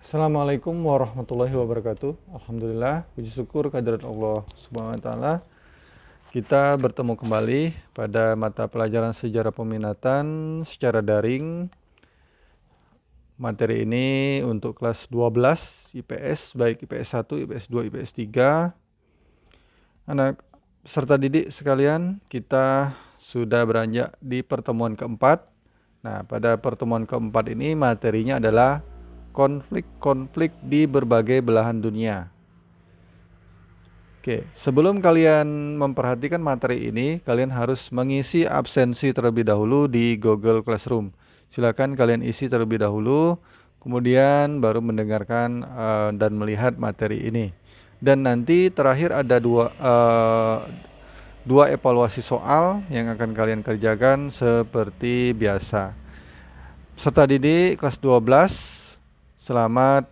Assalamualaikum warahmatullahi wabarakatuh. Alhamdulillah, puji syukur kehadirat Allah Subhanahu wa taala. Kita bertemu kembali pada mata pelajaran sejarah peminatan secara daring. Materi ini untuk kelas 12 IPS, baik IPS 1, IPS 2, IPS 3. Anak peserta didik sekalian, kita sudah beranjak di pertemuan keempat. Nah, pada pertemuan keempat ini materinya adalah konflik-konflik di berbagai belahan dunia. Oke, sebelum kalian memperhatikan materi ini, kalian harus mengisi absensi terlebih dahulu di Google Classroom. Silakan kalian isi terlebih dahulu, kemudian baru mendengarkan dan melihat materi ini. Dan nanti terakhir ada dua evaluasi soal yang akan kalian kerjakan seperti biasa. Peserta didik kelas 12, selamat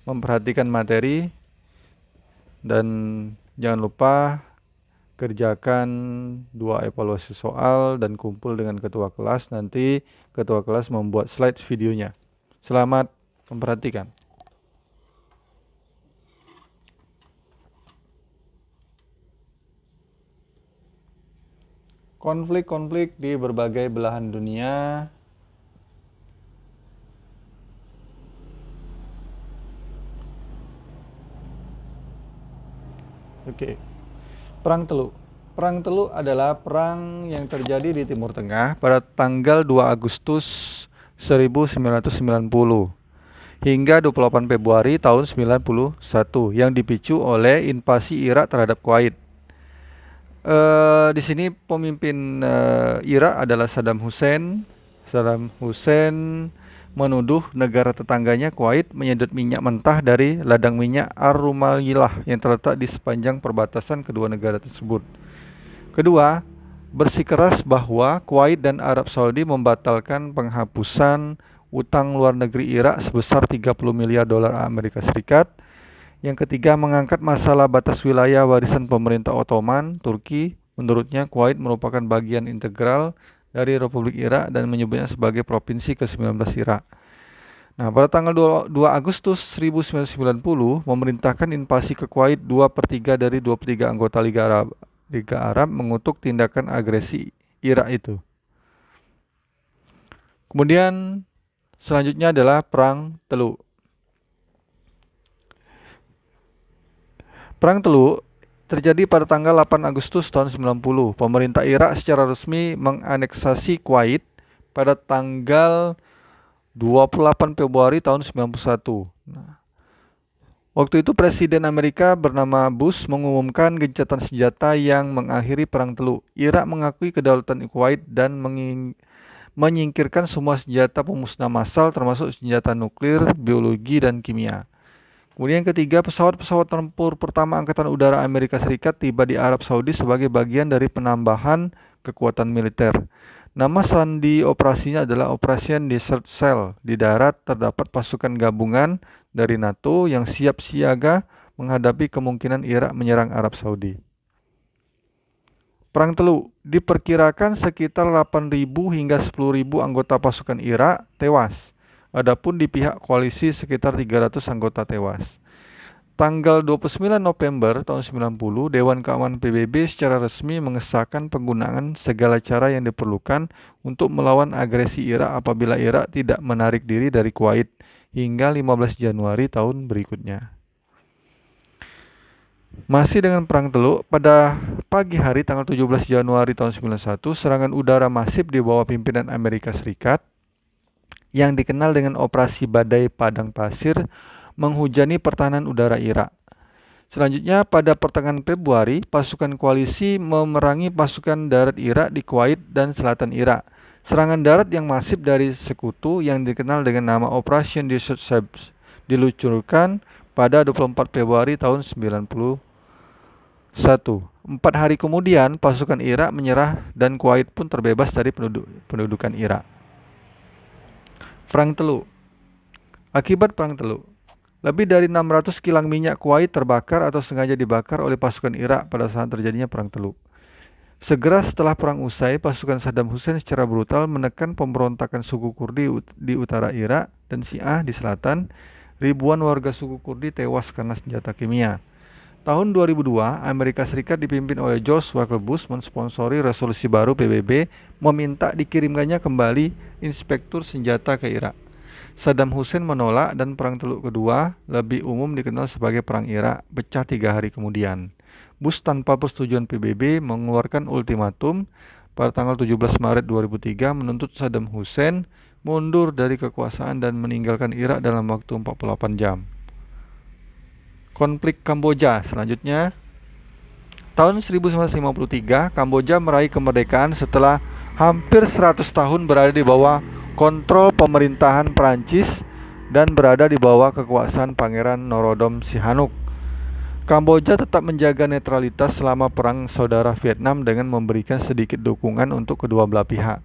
memperhatikan materi dan jangan lupa kerjakan dua evaluasi soal dan kumpul dengan ketua kelas. Nanti ketua kelas membuat slide videonya. Selamat memperhatikan. Konflik-konflik di berbagai belahan dunia. Oke. Perang Teluk. Perang Teluk adalah perang yang terjadi di Timur Tengah pada tanggal 2 Agustus 1990 hingga 28 Februari tahun 91 yang dipicu oleh invasi Irak terhadap Kuwait. Di sini pemimpin Irak adalah Saddam Hussein. Saddam Hussein menuduh negara tetangganya Kuwait menyedot minyak mentah dari ladang minyak Ar-Rumaillah yang terletak di sepanjang perbatasan kedua negara tersebut. Kedua, bersikeras bahwa Kuwait dan Arab Saudi membatalkan penghapusan utang luar negeri Irak sebesar 30 miliar dolar Amerika Serikat. Yang ketiga, mengangkat masalah batas wilayah warisan pemerintah Ottoman, Turki. Menurutnya, Kuwait merupakan bagian integral dari Republik Irak dan menyebutnya sebagai provinsi ke-19 Irak. Nah, pada tanggal 2 Agustus 1990, memerintahkan invasi ke Kuwait 2/3 dari 23 anggota Liga Arab mengutuk tindakan agresi Irak itu. Kemudian selanjutnya adalah Perang Teluk. Perang Teluk terjadi pada tanggal 8 Agustus tahun 90. Pemerintah Irak secara resmi menganeksasi Kuwait pada tanggal 28 Februari tahun 91. Nah, waktu itu Presiden Amerika bernama Bush mengumumkan gencatan senjata yang mengakhiri Perang Teluk. Irak mengakui kedaulatan Kuwait dan menyingkirkan semua senjata pemusnah massal termasuk senjata nuklir, biologi, dan kimia. Kemudian yang ketiga, pesawat-pesawat tempur pertama Angkatan Udara Amerika Serikat tiba di Arab Saudi sebagai bagian dari penambahan kekuatan militer. Nama sandi operasinya adalah Operation Desert Shield. Di darat terdapat pasukan gabungan dari NATO yang siap siaga menghadapi kemungkinan Irak menyerang Arab Saudi. Perang Teluk diperkirakan sekitar 8.000 hingga 10.000 anggota pasukan Irak tewas. Adapun di pihak koalisi sekitar 300 anggota tewas. Tanggal 29 November tahun 90, Dewan Keamanan PBB secara resmi mengesahkan penggunaan segala cara yang diperlukan untuk melawan agresi Irak apabila Irak tidak menarik diri dari Kuwait hingga 15 Januari tahun berikutnya. Masih dengan Perang Teluk, pada pagi hari tanggal 17 Januari tahun 91, serangan udara masif di bawah pimpinan Amerika Serikat yang dikenal dengan Operasi Badai Padang Pasir menghujani pertahanan udara Irak. Selanjutnya, pada pertengahan Februari, pasukan koalisi memerangi pasukan darat Irak di Kuwait dan selatan Irak. Serangan darat yang masif dari sekutu yang dikenal dengan nama Operation Desert Shield diluncurkan pada 24 Februari tahun 91. 4 hari kemudian, pasukan Irak menyerah dan Kuwait pun terbebas dari pendudukan Irak. Perang Teluk. Akibat Perang Teluk, lebih dari 600 kilang minyak Kuwait terbakar atau sengaja dibakar oleh pasukan Irak pada saat terjadinya Perang Teluk. Segera setelah perang usai, pasukan Saddam Hussein secara brutal menekan pemberontakan suku Kurdi di utara Irak dan Syiah di selatan. Ribuan warga suku Kurdi tewas karena senjata kimia. Tahun 2002, Amerika Serikat dipimpin oleh George Walker Bush mensponsori resolusi baru PBB meminta dikirimkannya kembali inspektur senjata ke Irak. Saddam Hussein menolak dan Perang Teluk Kedua, lebih umum dikenal sebagai Perang Irak, pecah 3 hari kemudian. Bush tanpa persetujuan PBB mengeluarkan ultimatum pada tanggal 17 Maret 2003 menuntut Saddam Hussein mundur dari kekuasaan dan meninggalkan Irak dalam waktu 48 jam. Konflik Kamboja selanjutnya. Tahun 1953, Kamboja meraih kemerdekaan setelah hampir 100 tahun berada di bawah kontrol pemerintahan Prancis dan berada di bawah kekuasaan Pangeran Norodom Sihanouk. Kamboja tetap menjaga netralitas selama Perang Saudara Vietnam dengan memberikan sedikit dukungan untuk kedua belah pihak.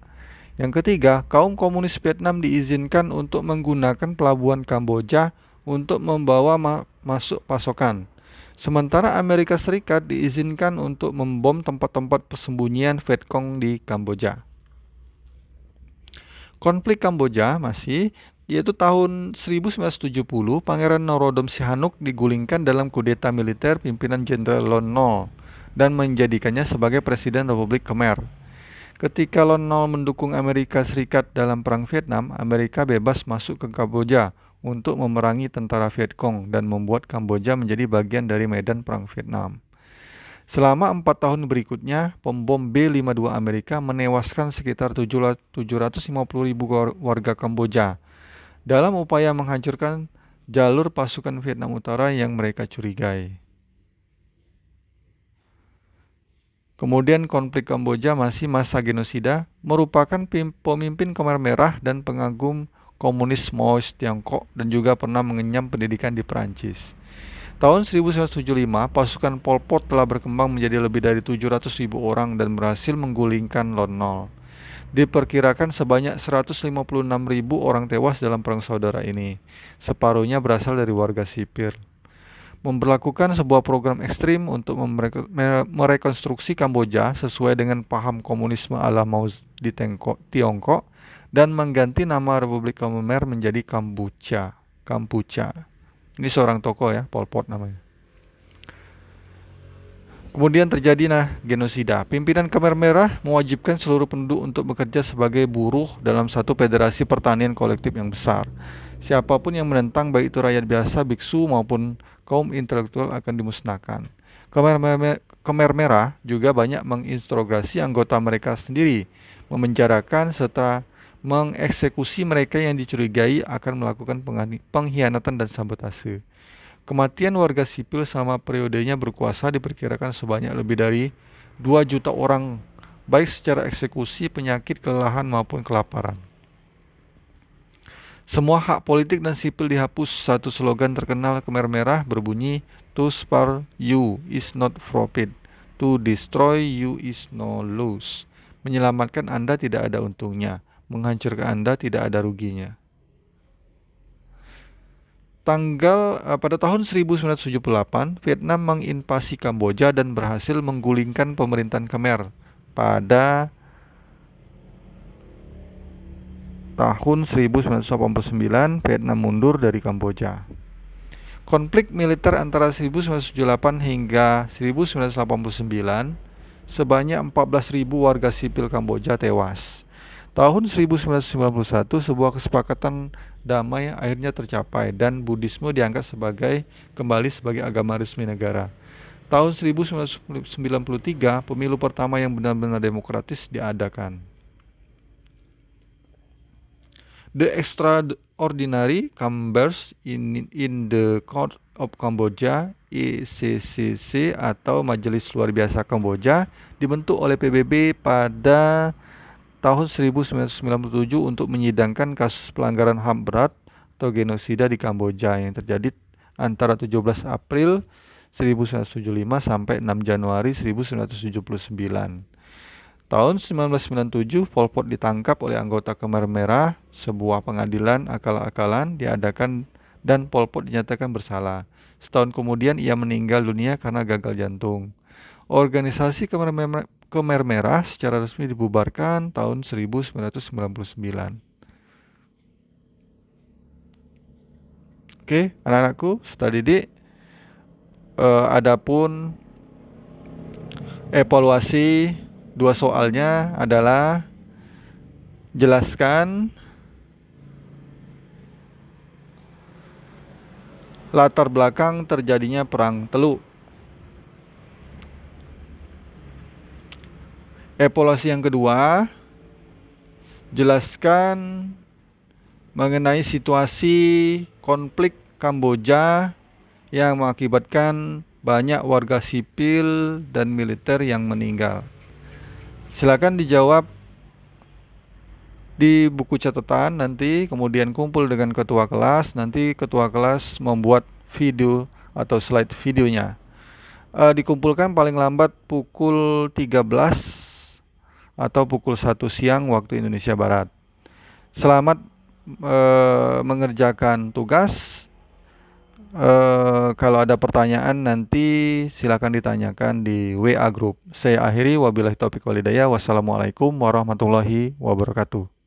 Yang ketiga, kaum komunis Vietnam diizinkan untuk menggunakan pelabuhan Kamboja untuk membawa masuk pasokan. Sementara Amerika Serikat diizinkan untuk membom tempat-tempat persembunyian Vietcong di Kamboja. Konflik Kamboja masih, yaitu tahun 1970, Pangeran Norodom Sihanouk digulingkan dalam kudeta militer pimpinan Jenderal Lon Nol dan menjadikannya sebagai Presiden Republik Khmer. Ketika Lon Nol mendukung Amerika Serikat dalam Perang Vietnam, Amerika bebas masuk ke Kamboja untuk memerangi tentara Vietcong dan membuat Kamboja menjadi bagian dari medan Perang Vietnam. Selama 4 tahun berikutnya, pembom B-52 Amerika menewaskan sekitar 750.000 warga Kamboja dalam upaya menghancurkan jalur pasukan Vietnam Utara yang mereka curigai. Kemudian konflik Kamboja masih masa genosida, merupakan pemimpin Khmer Merah dan pengagum komunis Maois Tiongkok dan juga pernah mengenyam pendidikan di Perancis. Tahun 1975, pasukan Pol Pot telah berkembang menjadi lebih dari 700.000 orang dan berhasil menggulingkan Lon Nol. Diperkirakan sebanyak 156.000 orang tewas dalam Perang Saudara ini. Separuhnya berasal dari warga sipil. Memberlakukan sebuah program ekstrim untuk merekonstruksi Kamboja sesuai dengan paham komunisme ala Mao di Tiongkok dan mengganti nama Republik Khmer menjadi Kampuchea. Ini seorang tokoh ya, Pol Pot namanya. Kemudian terjadi genosida. Pimpinan Khmer Merah mewajibkan seluruh penduduk untuk bekerja sebagai buruh dalam satu federasi pertanian kolektif yang besar. Siapapun yang menentang, baik itu rakyat biasa, biksu maupun kaum intelektual, akan dimusnahkan. Khmer Merah juga banyak menginterogasi anggota mereka sendiri, memenjarakan serta mengeksekusi mereka yang dicurigai akan melakukan pengkhianatan dan sabotase. Kematian warga sipil selama periodenya berkuasa diperkirakan sebanyak lebih dari 2 juta orang, baik secara eksekusi, penyakit, kelelahan maupun kelaparan. Semua hak politik dan sipil dihapus. Satu slogan terkenal Khmer Merah berbunyi, "To spare you is not profit, to destroy you is no loss." Menyelamatkan Anda tidak ada untungnya, menghancurkan Anda tidak ada ruginya. Pada tahun 1978, Vietnam menginvasi Kamboja dan berhasil menggulingkan pemerintahan Khmer. Pada tahun 1989, Vietnam mundur dari Kamboja. Konflik militer antara 1978 hingga 1989, sebanyak 14.000 warga sipil Kamboja tewas. Tahun 1991, sebuah kesepakatan damai akhirnya tercapai dan Buddhisme diangkat kembali sebagai agama resmi negara. Tahun 1993, pemilu pertama yang benar-benar demokratis diadakan. The Extraordinary Chambers in the Court of Cambodia (ECCC) atau Majelis Luar Biasa Kamboja dibentuk oleh PBB pada tahun 1997 untuk menyidangkan kasus pelanggaran HAM berat atau genosida di Kamboja yang terjadi antara 17 April 1975 sampai 6 Januari 1979. Tahun 1997, Pol Pot ditangkap oleh anggota Khmer Merah. Sebuah pengadilan akal-akalan diadakan dan Pol Pot dinyatakan bersalah. Setahun kemudian ia meninggal dunia karena gagal jantung. Organisasi Khmer Merah secara resmi dibubarkan tahun 1999. Oke, anak-anakku, sudah didik. Adapun evaluasi dua soalnya adalah jelaskan latar belakang terjadinya Perang Teluk. Evaluasi yang kedua, jelaskan mengenai situasi konflik Kamboja yang mengakibatkan banyak warga sipil dan militer yang meninggal. Silakan dijawab di buku catatan nanti, kemudian kumpul dengan ketua kelas. Nanti ketua kelas membuat video atau slide videonya. Dikumpulkan paling lambat pukul 13 atau pukul 1 siang waktu Indonesia Barat. Selamat mengerjakan tugas. Kalau ada pertanyaan nanti silakan ditanyakan di WA Group. Saya akhiri, wabillahi taufiq wal hidayah. Wassalamualaikum warahmatullahi wabarakatuh.